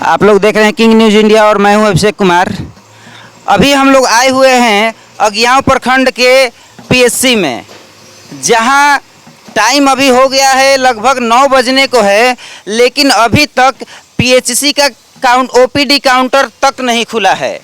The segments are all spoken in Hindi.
आप लोग देख रहे हैं किंग न्यूज़ इंडिया और मैं हूं अभिषेक कुमार। अभी हम लोग आए हुए हैं अगियाँव प्रखंड के पीएचसी में, जहां टाइम अभी हो गया है लगभग 9 बजने को है, लेकिन अभी तक पीएचसी का ओपीडी काउंटर तक नहीं खुला है।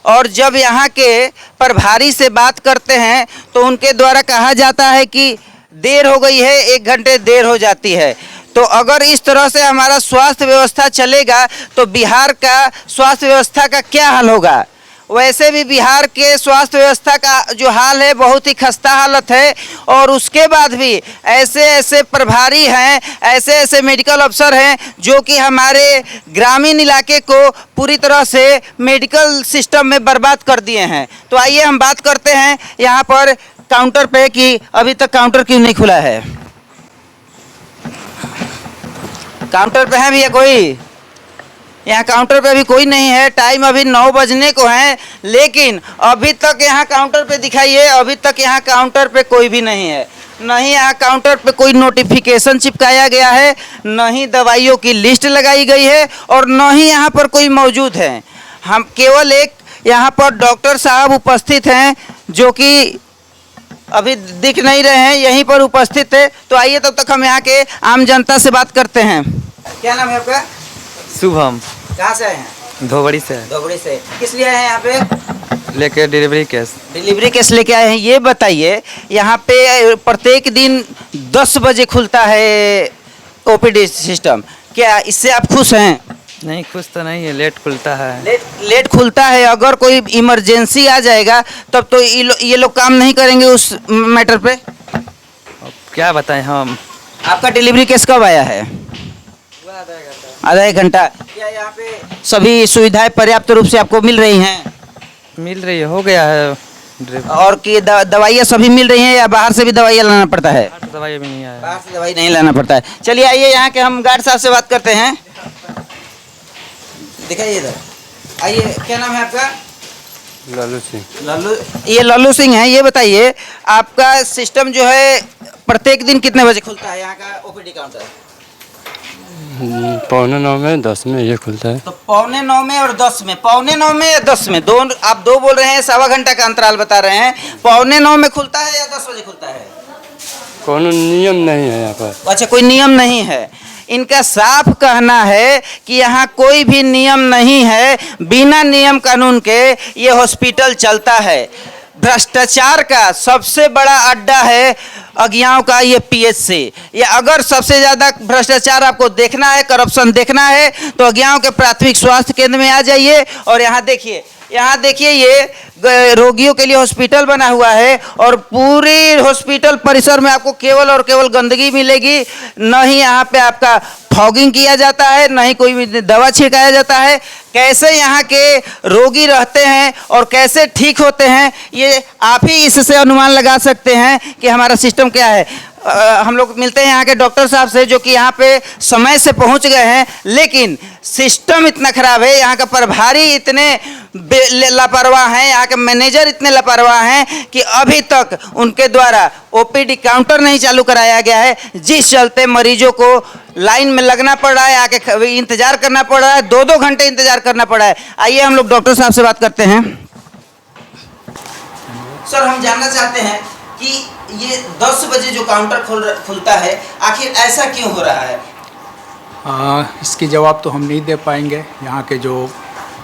और जब यहाँ के प्रभारी से बात करते हैं तो उनके द्वारा कहा जाता है कि देर हो गई है, 1 घंटे देर हो जाती है। तो अगर इस तरह से हमारा स्वास्थ्य व्यवस्था चलेगा तो बिहार का स्वास्थ्य व्यवस्था का क्या हाल होगा। वैसे भी बिहार के स्वास्थ्य व्यवस्था का जो हाल है बहुत ही खस्ता हालत है, और उसके बाद भी ऐसे ऐसे प्रभारी हैं, ऐसे ऐसे मेडिकल अफसर हैं जो कि हमारे ग्रामीण इलाके को पूरी तरह से मेडिकल सिस्टम में बर्बाद कर दिए हैं। तो आइए हम बात करते हैं यहाँ पर काउंटर पे कि अभी तक काउंटर क्यों नहीं खुला है। काउंटर पे है भैया कोई? यहाँ काउंटर पे अभी कोई नहीं है। टाइम अभी 9 बजने को है, लेकिन अभी तक यहाँ काउंटर पे दिखाइए, अभी तक यहाँ काउंटर पे कोई भी नहीं है। नहीं यहाँ काउंटर पे कोई नोटिफिकेशन चिपकाया गया है, न ही दवाइयों की लिस्ट लगाई गई है, और न ही यहाँ पर कोई मौजूद है। हम केवल एक यहाँ पर डॉक्टर साहब उपस्थित हैं जो कि अभी दिख नहीं रहे हैं, यहीं पर उपस्थित है। तो आइए तब तक हम यहाँ के आम जनता से बात करते हैं। क्या नाम है आपका? शुभम। कहाँ से आए हैं? धोबड़ी से। धोबड़ी से। किस लिए आए हैं यहाँ पे? लेके डिलीवरी केस। डिलीवरी केस लेके आए हैं। ये बताइए, यहाँ पे प्रत्येक दिन 10 बजे खुलता है ओपीडी सिस्टम, क्या इससे आप खुश हैं? नहीं, खुश तो नहीं है, लेट खुलता है। लेट खुलता है। अगर कोई इमरजेंसी आ जाएगा तब तो ये लोग काम नहीं करेंगे उस मैटर पे। अब क्या बताएं हम। आपका डिलीवरी केस कब आया है? आधा एक घंटा। क्या यहाँ पे सभी सुविधाएं पर्याप्त रूप से आपको मिल रही हैं? मिल रही है, हो गया है। और कि दवाइयाँ सभी मिल रही हैं या बाहर से भी दवाइयाँ लाना पड़ता है? दवाई भी नहीं आया। बाहर से दवाई नहीं लाना पड़ता है। चलिए आइए यहाँ के हम गार्ड साहब से बात करते हैं। दिखाइए इधर, आइए। क्या नाम है आपका? लालू सिंह। लालू, ये लालू सिंह है। ये बताइए, आपका सिस्टम जो है प्रत्येक दिन कितने बजे खुलता है यहाँ का ओपीडी काउंटर? 9:15 में, 10 में ये खुलता है। तो 9:15 में और 10 में, 9:15 में या 10 में, दो आप दो बोल रहे हैं, 1.25 घंटा का अंतराल बता रहे हैं। 9:15 में खुलता है या 10 बजे खुलता है? कोनो नियम नहीं है यहाँ पर। अच्छा, कोई नियम नहीं है। इनका साफ कहना है कि यहाँ कोई भी नियम नहीं है, बिना नियम कानून के ये हॉस्पिटल चलता है। भ्रष्टाचार का सबसे बड़ा अड्डा है अगियाँव का ये पीएचसी। ये अगर सबसे ज़्यादा भ्रष्टाचार आपको देखना है, करप्शन देखना है, तो अगियाँव के प्राथमिक स्वास्थ्य केंद्र में आ जाइए। और यहाँ देखिए, ये रोगियों के लिए हॉस्पिटल बना हुआ है, और पूरी हॉस्पिटल परिसर में आपको केवल और केवल गंदगी मिलेगी। न ही यहाँ पे आपका फॉगिंग किया जाता है, न ही कोई भी दवा छिड़काया जाता है। कैसे यहाँ के रोगी रहते हैं और कैसे ठीक होते हैं, ये आप ही इससे अनुमान लगा सकते हैं कि हमारा सिस्टम क्या है। हम लोग मिलते हैं यहाँ के डॉक्टर साहब से जो कि यहाँ पे समय से पहुँच गए हैं, लेकिन सिस्टम इतना ख़राब है, यहाँ का प्रभारी इतने लापरवाह हैं, यहाँ के मैनेजर इतने लापरवाह हैं कि अभी तक उनके द्वारा ओपीडी काउंटर नहीं चालू कराया गया है, जिस चलते मरीजों को लाइन में लगना पड़ रहा है, आके इंतज़ार करना पड़ रहा है, 2-2 घंटे इंतज़ार करना पड़ रहा है। आइए हम लोग डॉक्टर साहब से बात करते हैं। सर, हम जानना चाहते हैं कि ये 10 बजे जो काउंटर खुलता है, आखिर ऐसा क्यों हो रहा है? इसकी जवाब तो हम नहीं दे पाएंगे। यहाँ के जो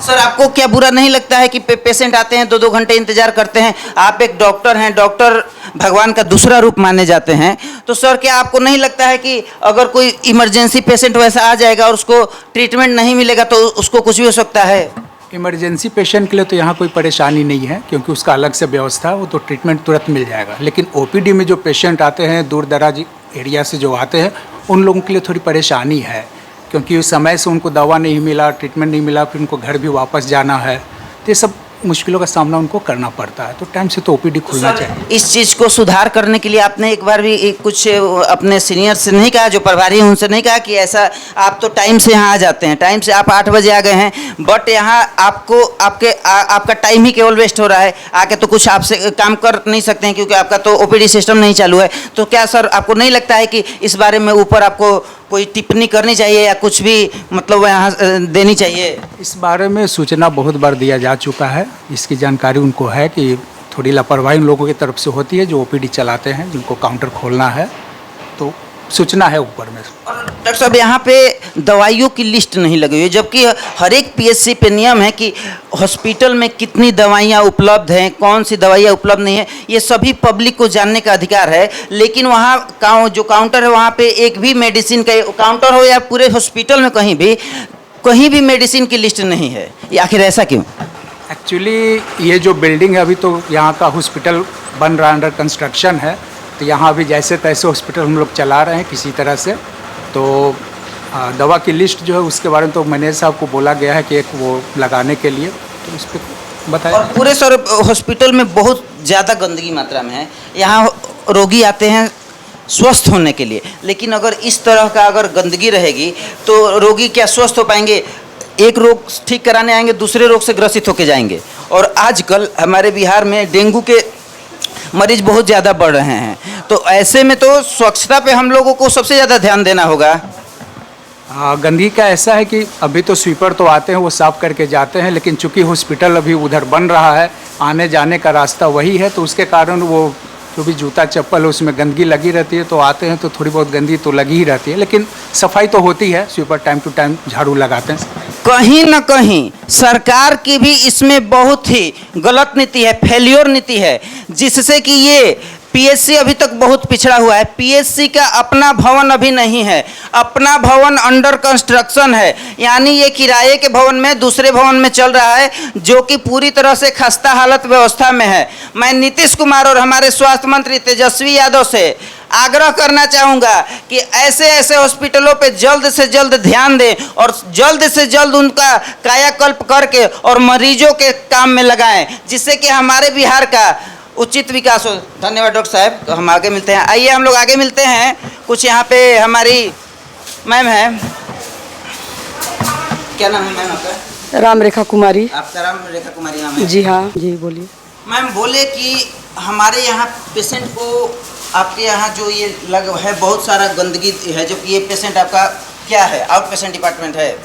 सर, आपको क्या बुरा नहीं लगता है कि पेशेंट आते हैं 2-2 घंटे इंतजार करते हैं? आप एक डॉक्टर हैं, डॉक्टर भगवान का दूसरा रूप माने जाते हैं। तो सर, क्या आपको नहीं लगता है कि अगर कोई इमरजेंसी पेशेंट वैसा आ जाएगा और उसको ट्रीटमेंट नहीं मिलेगा तो उसको कुछ भी हो सकता है? इमरजेंसी पेशेंट के लिए तो यहाँ कोई परेशानी नहीं है, क्योंकि उसका अलग से व्यवस्था है, वो तो ट्रीटमेंट तुरंत मिल जाएगा। लेकिन ओपीडी में जो पेशेंट आते हैं, दूर दराज एरिया से जो आते हैं, उन लोगों के लिए थोड़ी परेशानी है, क्योंकि उस समय से उनको दवा नहीं मिला, ट्रीटमेंट नहीं मिला, फिर उनको घर भी वापस जाना है, तो ये सब मुश्किलों का सामना उनको करना पड़ता है। तो टाइम से तो ओपीडी खुलना चाहिए। इस चीज़ को सुधार करने के लिए आपने एक बार भी कुछ अपने सीनियर से नहीं कहा, जो प्रभारी हैं उनसे नहीं कहा कि ऐसा आप तो टाइम से यहाँ आ जाते हैं, टाइम से आप 8 बजे आ गए हैं, बट यहाँ आपको आपका टाइम ही केवल वेस्ट हो रहा है, आके तो कुछ आपसे काम कर नहीं सकते हैं क्योंकि आपका तो ओपीडी सिस्टम नहीं चालू है। तो क्या सर आपको नहीं लगता है कि इस बारे में ऊपर आपको कोई टिप्पणी करनी चाहिए या कुछ भी मतलब यहाँ देनी चाहिए? इस बारे में सूचना बहुत बार दिया जा चुका है। इसकी जानकारी उनको है कि थोड़ी लापरवाही उन लोगों की तरफ से होती है जो ओपीडी चलाते हैं, जिनको काउंटर खोलना है, तो सूचना है ऊपर में। और डॉक्टर साहब यहाँ पे दवाइयों की लिस्ट नहीं लगी हुई है, जबकि हर एक पीएचसी पे नियम है कि हॉस्पिटल में कितनी दवाइयाँ उपलब्ध हैं, कौन सी दवाइयाँ उपलब्ध नहीं है, ये सभी पब्लिक को जानने का अधिकार है। लेकिन वहाँ जो काउंटर है वहाँ पे एक भी मेडिसिन का काउंटर हो या पूरे हॉस्पिटल में कहीं भी मेडिसिन की लिस्ट नहीं है। ये आखिर ऐसा क्यों? एक्चुअली ये जो बिल्डिंग है अभी तो यहाँ का हॉस्पिटल बन रहा, अंडर कंस्ट्रक्शन है, तो यहाँ अभी जैसे तैसे हॉस्पिटल हम लोग चला रहे हैं किसी तरह से। तो दवा की लिस्ट जो है उसके बारे में तो मैनेजर साहब को बोला गया है कि एक वो लगाने के लिए, तो इस पर बताया। और पूरे सर हॉस्पिटल में बहुत ज़्यादा गंदगी मात्रा में है। यहाँ रोगी आते हैं स्वस्थ होने के लिए, लेकिन अगर इस तरह का अगर गंदगी रहेगी तो रोगी क्या स्वस्थ हो पाएंगे? एक रोग ठीक कराने आएंगे, दूसरे रोग से ग्रसित होकर जाएंगे। और आजकल हमारे बिहार में डेंगू के मरीज बहुत ज़्यादा बढ़ रहे हैं, तो ऐसे में तो स्वच्छता पे हम लोगों को सबसे ज़्यादा ध्यान देना होगा। गंदगी का ऐसा है कि अभी तो स्वीपर तो आते हैं, वो साफ़ करके जाते हैं, लेकिन चूंकि हॉस्पिटल अभी उधर बन रहा है, आने जाने का रास्ता वही है, तो उसके कारण वो जो भी जूता चप्पल है उसमें गंदगी लगी रहती है। तो आते हैं तो थोड़ी बहुत गंदगी तो लगी ही रहती है, लेकिन सफाई तो होती है। स्वीपर टाइम टू टाइम झाड़ू लगाते हैं। कहीं न कहीं सरकार की भी इसमें बहुत ही गलत नीति है, फेल्योर नीति है, जिससे कि ये पीएचसी अभी तक बहुत पिछड़ा हुआ है। पीएचसी का अपना भवन अभी नहीं है, अपना भवन अंडर कंस्ट्रक्शन है, यानी ये किराए के भवन में दूसरे भवन में चल रहा है, जो कि पूरी तरह से खस्ता हालत व्यवस्था में है। मैं नीतीश कुमार और हमारे स्वास्थ्य मंत्री तेजस्वी यादव से आग्रह करना चाहूँगा कि ऐसे ऐसे हॉस्पिटलों पे जल्द से जल्द ध्यान दें और जल्द से जल्द उनका कायाकल्प करके और मरीजों के काम में लगाएं, जिससे कि हमारे बिहार का उचित विकास हो। धन्यवाद डॉक्टर साहब। तो हम आगे मिलते हैं, आइए हम लोग आगे मिलते हैं। कुछ यहाँ पे हमारी मैम है, क्या नाम है मैम आपका? राम रेखा कुमारी। आपका राम रेखा कुमारी नाम है? जी हाँ, जी बोलिए। मैम बोले कि हमारे यहाँ पेशेंट को आपके यहाँ जो ये लग है बहुत सारा गंदगी है, जो कि ये पेशेंट आपका क्या है, आउट पेशेंट डिपार्टमेंट है?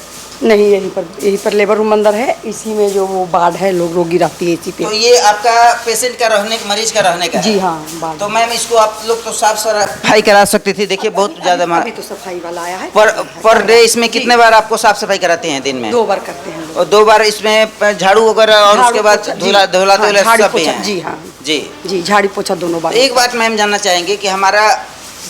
नहीं, यहीं पर लेबर रूम अंदर है, इसी में जो वो वार्ड है, लोग रोगी रहती है इसी पे। तो ये आपका पेशेंट का रहने, मरीज का रहने का जी है? हाँ, वार्ड। तो मैम इसको आप लोग तो साफ सफाई करा सकती थी। देखिए बहुत ज़्यादा अभी तो सफाई वाला आया है। पर डे इसमें कितने बार आपको साफ सफाई कराते हैं दिन में? 2 बार करते हैं। और 2 बार इसमें झाड़ू वगैरह और उसके बाद धुला सब भी है? जी हाँ, जी जी, झाड़ी पोछा दोनों बार। एक बात मैम जानना चाहेंगे कि हमारा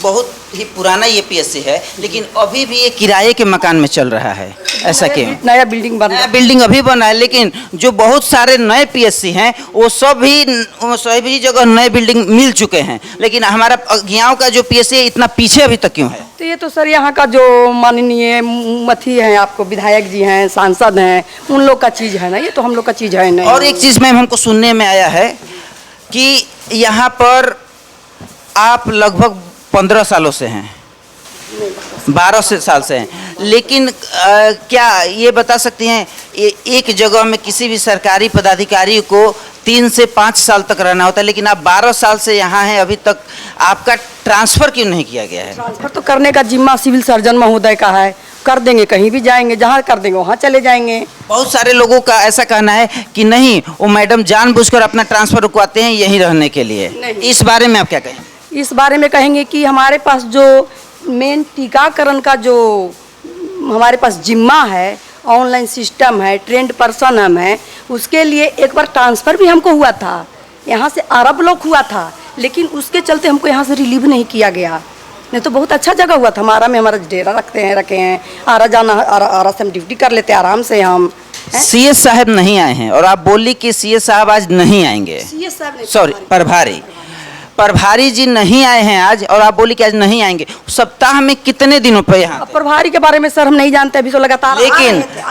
बहुत ही पुराना ये पीएचसी है, लेकिन अभी भी ये किराए के मकान में चल रहा है, ऐसा क्यों? नया बिल्डिंग बन रहा है। बिल्डिंग अभी बना है, लेकिन जो बहुत सारे नए पीएचसी हैं वो सभी जगह नए बिल्डिंग मिल चुके हैं, लेकिन हमारा गाँव का जो पीएचसी है इतना पीछे अभी तक क्यों है? तो ये तो सर यहाँ का जो माननीय मथी हैं, आपको विधायक जी हैं, सांसद हैं, उन लोग का चीज़ है ना, ये तो हम लोग का चीज़ है नहीं। और एक चीज़ मैम हमको सुनने में आया है कि यहाँ पर आप लगभग 15 सालों से हैं, 12 साल से हैं, लेकिन क्या ये बता सकती हैं एक जगह में किसी भी सरकारी पदाधिकारी को 3 से 5 साल तक रहना होता है, लेकिन आप 12 साल से यहाँ हैं, अभी तक आपका ट्रांसफ़र क्यों नहीं किया गया है? ट्रांसफर तो करने का जिम्मा सिविल सर्जन महोदय का है, कर देंगे, कहीं भी जाएंगे, जहाँ कर देंगे वहाँ चले जाएंगे। बहुत सारे लोगों का ऐसा कहना है कि नहीं, वो मैडम जानबूझकर अपना ट्रांसफ़र रुकवाते हैं यहीं रहने के लिए। इस बारे में आप क्या कहें? इस बारे में कहेंगे कि हमारे पास जो मेन टीकाकरण का जो हमारे पास जिम्मा है, ऑनलाइन सिस्टम है, ट्रेंड पर्सन हम हैं, उसके लिए एक बार ट्रांसफ़र भी हमको हुआ था, यहाँ से आरा ब्लॉक हुआ था, लेकिन उसके चलते हमको यहाँ से रिलीव नहीं किया गया। नहीं तो बहुत अच्छा जगह हुआ था। आरा में हमारा डेरा रखे हैं, आरा जाना, आरा से हम ड्यूटी कर लेते हैं आराम से। हम सीएस साहब नहीं आए हैं और आप बोली कि सीएस साहब आज नहीं आएंगे। सीएस साहब सॉरी, प्रभारी जी नहीं आए हैं आज, और आप बोली कि आज नहीं आएंगे। सप्ताह में कितने दिनों पर यहाँ? प्रभारी के बारे में सर हम नहीं जानते, अभी तो लगातार।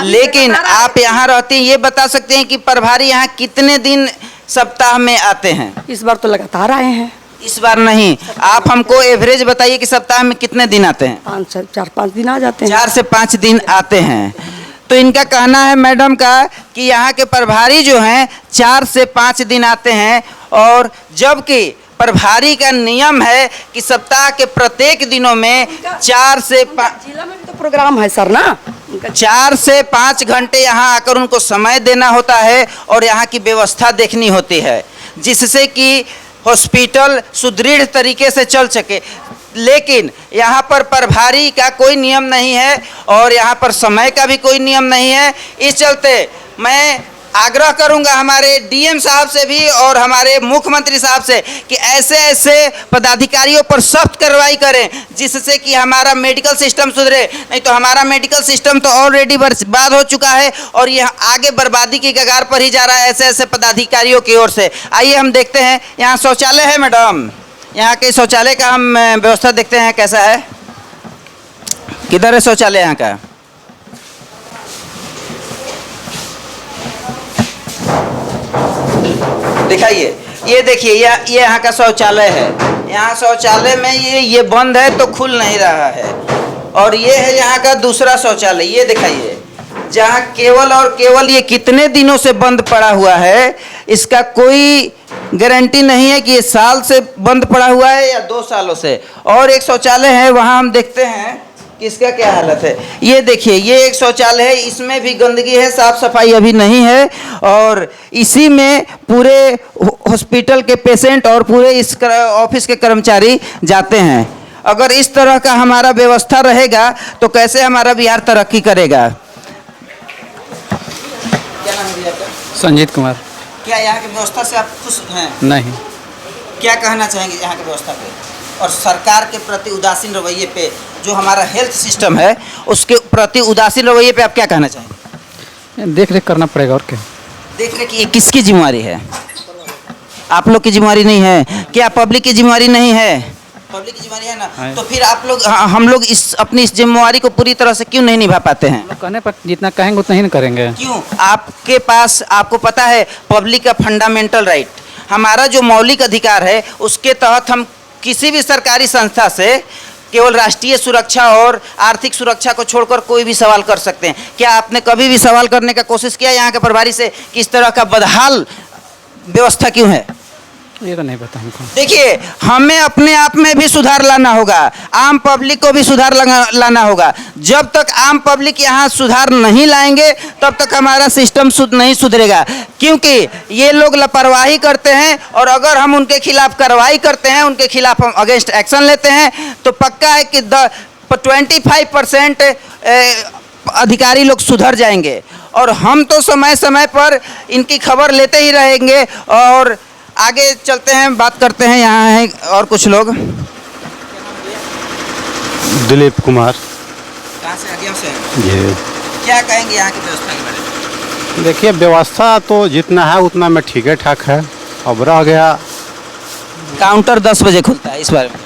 लेकिन आप यहाँ रहते हैं, ये बता सकते हैं कि प्रभारी यहाँ कितने दिन सप्ताह में आते हैं? इस बार तो लगातार आए हैं। इस बार नहीं, आप हमको एवरेज बताइए कि सप्ताह में कितने दिन आते हैं? 4-5 दिन आ जाते हैं। 4 से 5 दिन आते हैं। तो इनका कहना है मैडम का कि यहाँ के प्रभारी जो हैं 4 से 5 दिन आते हैं, और जबकि प्रभारी का नियम है कि सप्ताह के प्रत्येक दिनों में 4 से 5 जिला में भी तो प्रोग्राम है सर ना उनका। 4 से 5 घंटे यहाँ आकर उनको समय देना होता है और यहाँ की व्यवस्था देखनी होती है, जिससे कि हॉस्पिटल सुदृढ़ तरीके से चल सके। लेकिन यहाँ पर प्रभारी का कोई नियम नहीं है और यहाँ पर समय का भी कोई नियम नहीं है। इस चलते मैं आग्रह करूंगा हमारे डीएम साहब से भी और हमारे मुख्यमंत्री साहब से कि ऐसे ऐसे पदाधिकारियों पर सख्त कार्रवाई करें, जिससे कि हमारा मेडिकल सिस्टम सुधरे। नहीं तो हमारा मेडिकल सिस्टम तो ऑलरेडी बर्बाद हो चुका है और यह आगे बर्बादी की कगार पर ही जा रहा है ऐसे ऐसे पदाधिकारियों की ओर से। आइए हम देखते हैं, यहाँ शौचालय है मैडम, यहाँ के शौचालय का हम व्यवस्था देखते हैं कैसा है। किधर है शौचालय यहाँ का? दिखाइए, ये देखिए, ये यहाँ का शौचालय है। यहाँ शौचालय में ये बंद है तो खुल नहीं रहा है। और ये है यहाँ का दूसरा शौचालय, ये दिखाइए, जहाँ केवल और केवल ये कितने दिनों से बंद पड़ा हुआ है, इसका कोई गारंटी नहीं है कि ये साल से बंद पड़ा हुआ है या 2 सालों से। और एक शौचालय है, वहाँ हम देखते हैं कि इसका क्या हालत है। ये देखिए, ये एक शौचालय है, इसमें भी गंदगी है, साफ सफाई अभी नहीं है और इसी में पूरे हॉस्पिटल के पेशेंट और पूरे इस ऑफिस के कर्मचारी जाते हैं। अगर इस तरह का हमारा व्यवस्था रहेगा तो कैसे हमारा बिहार तरक्की करेगा। क्या नाम है भैया आपका? संजीत कुमार। क्या यहाँ की व्यवस्था से आप खुश हैं? नहीं। क्या कहना चाहेंगे यहाँ की व्यवस्था पे और सरकार के प्रति उदासीन रवैये पे, जो हमारा हेल्थ सिस्टम है उसके प्रति उदासीन रवैये पे आप क्या कहना चाहेंगे? देख रेख करना पड़ेगा और क्या। देख रहे कि ये किसकी जिम्मेवारी है? आप लोग की जिम्मेवारी नहीं है क्या? पब्लिक की जिम्मेवारी नहीं है? पब्लिक की जिम्मेवारी है ना, तो फिर आप लोग हम लोग अपनी इस जिम्मेवारी को पूरी तरह से क्यों नहीं निभा पाते हैं? कहने पर जितना कहेंगे उतना ही नहीं करेंगे। क्यों? आपके पास, आपको पता है पब्लिक का फंडामेंटल राइट, हमारा जो मौलिक अधिकार है, उसके तहत हम किसी भी सरकारी संस्था से केवल राष्ट्रीय सुरक्षा और आर्थिक सुरक्षा को छोड़कर कोई भी सवाल कर सकते हैं। क्या आपने कभी भी सवाल करने का कोशिश किया यहाँ के प्रभारी से कि इस तरह का बदहाल व्यवस्था क्यों है? ये तो नहीं पता हमको। देखिए, हमें अपने आप में भी सुधार लाना होगा, आम पब्लिक को भी सुधार लाना होगा। जब तक आम पब्लिक यहाँ सुधार नहीं लाएंगे तब तक हमारा सिस्टम नहीं सुधरेगा, क्योंकि ये लोग लापरवाही करते हैं और अगर हम उनके खिलाफ कार्रवाई करते हैं, उनके खिलाफ हम अगेंस्ट एक्शन लेते हैं तो पक्का है कि 25% अधिकारी लोग सुधर जाएंगे। और हम तो समय समय पर इनकी खबर लेते ही रहेंगे। और आगे चलते हैं, बात करते हैं, यहाँ हैं और कुछ लोग। दिलीप कुमार। कहाँ से आगे से? जी। क्या कहेंगे यहाँ की व्यवस्था के बारे में? देखिए, व्यवस्था तो जितना है उतना में ठीक ठाक है। अब रह गया काउंटर 10 बजे खुलता है, इस बारे में?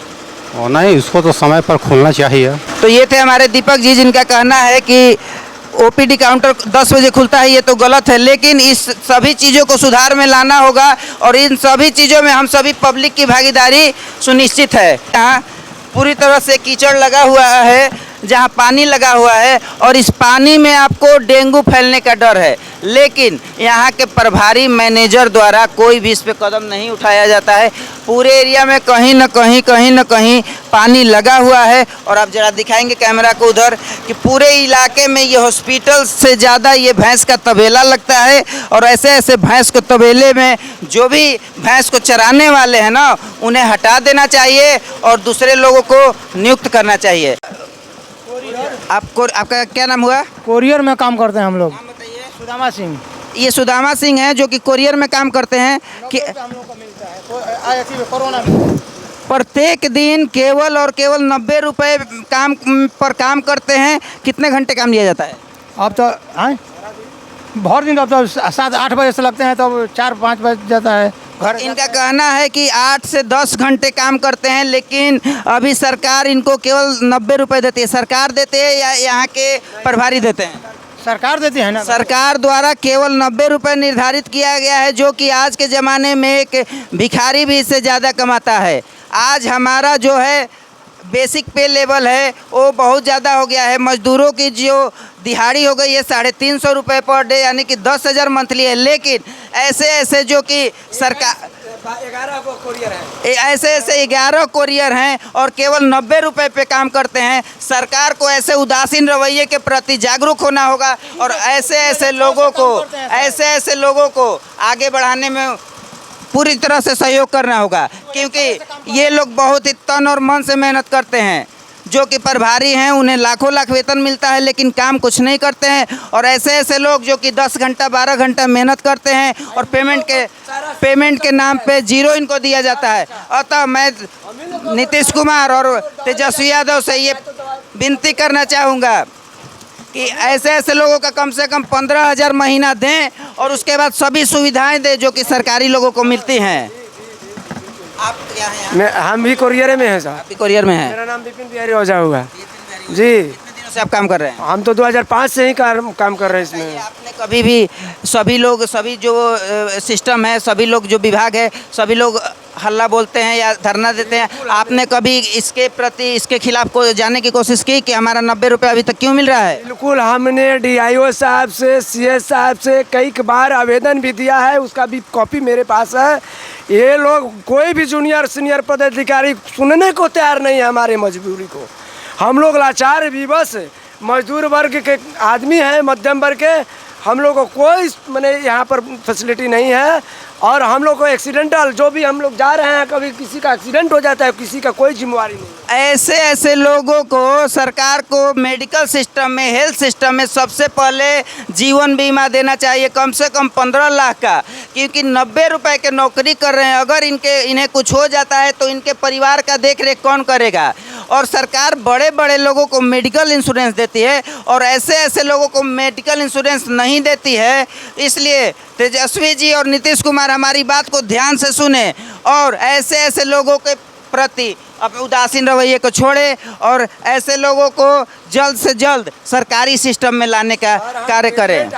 और नहीं, इसको तो समय पर खुलना चाहिए। तो ये थे हमारे दीपक जी, जिनका कहना है कि ओपीडी काउंटर 10 बजे खुलता है, ये तो गलत है। लेकिन इस सभी चीज़ों को सुधार में लाना होगा और इन सभी चीज़ों में हम सभी पब्लिक की भागीदारी सुनिश्चित है। यहाँ पूरी तरह से कीचड़ लगा हुआ है, जहाँ पानी लगा हुआ है और इस पानी में आपको डेंगू फैलने का डर है। लेकिन यहाँ के प्रभारी मैनेजर द्वारा कोई भी इस पे कदम नहीं उठाया जाता है। पूरे एरिया में कहीं न कहीं पानी लगा हुआ है। और आप जरा दिखाएंगे कैमरा को उधर कि पूरे इलाके में ये हॉस्पिटल से ज़्यादा ये भैंस का तबेला लगता है। और ऐसे ऐसे भैंस को तबेले में जो भी भैंस को चराने वाले हैं ना, उन्हें हटा देना चाहिए और दूसरे लोगों को नियुक्त करना चाहिए। आपको, आपका क्या नाम हुआ? कोरियर में काम करते हैं हम लोग। नाम बताइए। सुदामा सिंह। ये सुदामा सिंह हैं जो कि कोरियर में काम करते हैं कि हम लोग को मिलता है कोरोना में। प्रत्येक दिन केवल और केवल 90 रुपये काम करते हैं। कितने घंटे काम लिया जाता है? अब तो आए बहुत दिन, अब तो 7-8 बजे से लगते हैं तो 4-5 बज जाता है घर। इनका कहना है कि 8 से 10 घंटे काम करते हैं, लेकिन अभी सरकार इनको केवल 90 रुपये देती है। सरकार देते हैं या यहाँ के प्रभारी देते हैं? सरकार देती है ना। सरकार द्वारा केवल 90 रुपये निर्धारित किया गया है, जो कि आज के ज़माने में एक भिखारी भी इससे ज़्यादा कमाता है। आज हमारा जो है बेसिक पे लेवल है वो बहुत ज़्यादा हो गया है। मजदूरों की जो दिहाड़ी हो गई है 350 रुपये पर डे, यानी कि 10,000 मंथली है। लेकिन ऐसे ऐसे जो कि सरकार 11 को कोरियर है। ऐसे ऐसे 11 कोरियर हैं और केवल 90 रुपए पे काम करते हैं। सरकार को ऐसे उदासीन रवैये के प्रति जागरूक होना होगा और ऐसे ऐसे लोगों को आगे बढ़ाने में पूरी तरह से सहयोग करना होगा, क्योंकि ये लोग बहुत ही तन और मन से मेहनत करते हैं। जो कि प्रभारी हैं उन्हें लाखों लाख वेतन मिलता है लेकिन काम कुछ नहीं करते हैं, और ऐसे ऐसे लोग जो कि 10 घंटा 12 घंटा मेहनत करते हैं और पेमेंट के नाम पे जीरो इनको दिया जाता है। अतः मैं नीतीश कुमार और तेजस्वी यादव से ये विनती करना चाहूँगा कि ऐसे ऐसे लोगों का कम से कम 15,000 महीना दें और उसके बाद सभी सुविधाएं दें जो कि सरकारी लोगों को मिलती हैं। आप क्या हैं? हम भी कोरियर में हैं साहब। आप भी कोरियर में हैं? मेरा नाम विपिन बिहारी ओझा हुआ जी। कितने दिनों से आप काम कर रहे हैं? हम तो 2005 से ही काम कर रहे हैं इसमें। आपने कभी भी सभी जो सिस्टम है, सभी लोग जो विभाग है, सभी लोग हल्ला बोलते हैं या धरना देते हैं, आपने कभी इसके खिलाफ को जाने की कोशिश की कि हमारा 90 रुपये अभी तक क्यों मिल रहा है? बिल्कुल, हमने DIO साहब से CS साहब से कई बार आवेदन भी दिया है, उसका भी कॉपी मेरे पास है। ये लोग कोई भी जूनियर सीनियर पदाधिकारी सुनने को तैयार नहीं है हमारे मजबूरी को। हम लोग लाचार विवश मजदूर वर्ग के आदमी हैं, मध्यम वर्ग के। हम लोग को कोई माने यहाँ पर फैसिलिटी नहीं है और हम लोग को एक्सीडेंटल जो भी हम लोग जा रहे हैं, कभी किसी का एक्सीडेंट हो जाता है, किसी का कोई जिम्मेवारी नहीं। ऐसे ऐसे लोगों को सरकार को मेडिकल सिस्टम में, हेल्थ सिस्टम में सबसे पहले जीवन बीमा देना चाहिए, कम से कम 15 लाख का, क्योंकि 90 रुपए के नौकरी कर रहे हैं। अगर इन्हें कुछ हो जाता है तो इनके परिवार का देख रेख कौन करेगा? और सरकार बड़े बड़े लोगों को मेडिकल इंश्योरेंस देती है और ऐसे ऐसे लोगों को मेडिकल इंश्योरेंस नहीं देती है। इसलिए तेजस्वी जी और नीतीश कुमार हमारी बात को ध्यान से सुने और ऐसे ऐसे लोगों के प्रति अपने उदासीन रवैये को छोड़े और ऐसे लोगों को जल्द से जल्द सरकारी सिस्टम में लाने का कार्य करें।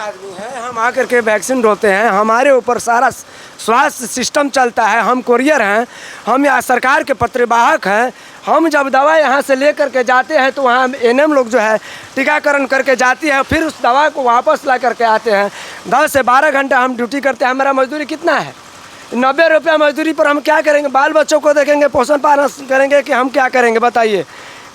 हम आकर के वैक्सीन डोलते हैं, हमारे ऊपर सारा स्वास्थ्य सिस्टम चलता है। हम कोरियर हैं, हम यहाँ सरकार के पत्रवाहक हैं। हम जब दवा यहाँ से ले करके जाते हैं तो वहाँ NM लोग जो है टीकाकरण करके जाती है, फिर उस दवा को वापस ला करके आते हैं। 10 से 12 घंटा हम ड्यूटी करते हैं। हमारा मजदूरी कितना है? 90 रुपया मजदूरी पर हम क्या करेंगे? बाल बच्चों को देखेंगे, पोषण पालन करेंगे कि हम क्या करेंगे? बताइए,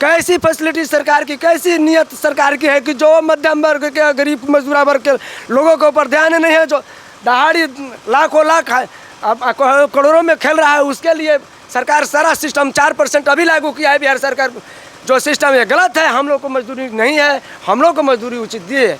कैसी फैसिलिटी सरकार की, कैसी नियत सरकार की है कि जो मध्यम वर्ग के, गरीब मजदूरा वर्ग के लोगों के ऊपर ध्यान नहीं है, जो दहाड़ी लाखों लाख करोड़ों में खेल रहा है, उसके लिए सरकार सारा सिस्टम 4% अभी लागू किया है बिहार सरकार। जो सिस्टम ये गलत है, हम लोग को मजदूरी नहीं है, हम लोग को मजदूरी उचित दिए।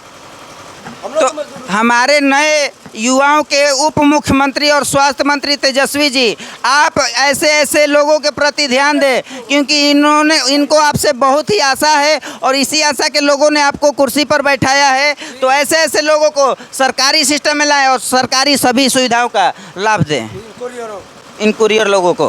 तो हमारे नए युवाओं के उप मुख्यमंत्री और स्वास्थ्य मंत्री तेजस्वी जी, आप ऐसे ऐसे लोगों के प्रति ध्यान दें, क्योंकि इनको आपसे बहुत ही आशा है और इसी आशा के लोगों ने आपको कुर्सी पर बैठाया है। तो ऐसे ऐसे लोगों को सरकारी सिस्टम में लाएं और सरकारी सभी सुविधाओं का लाभ दें इन कुरियर लोगों को।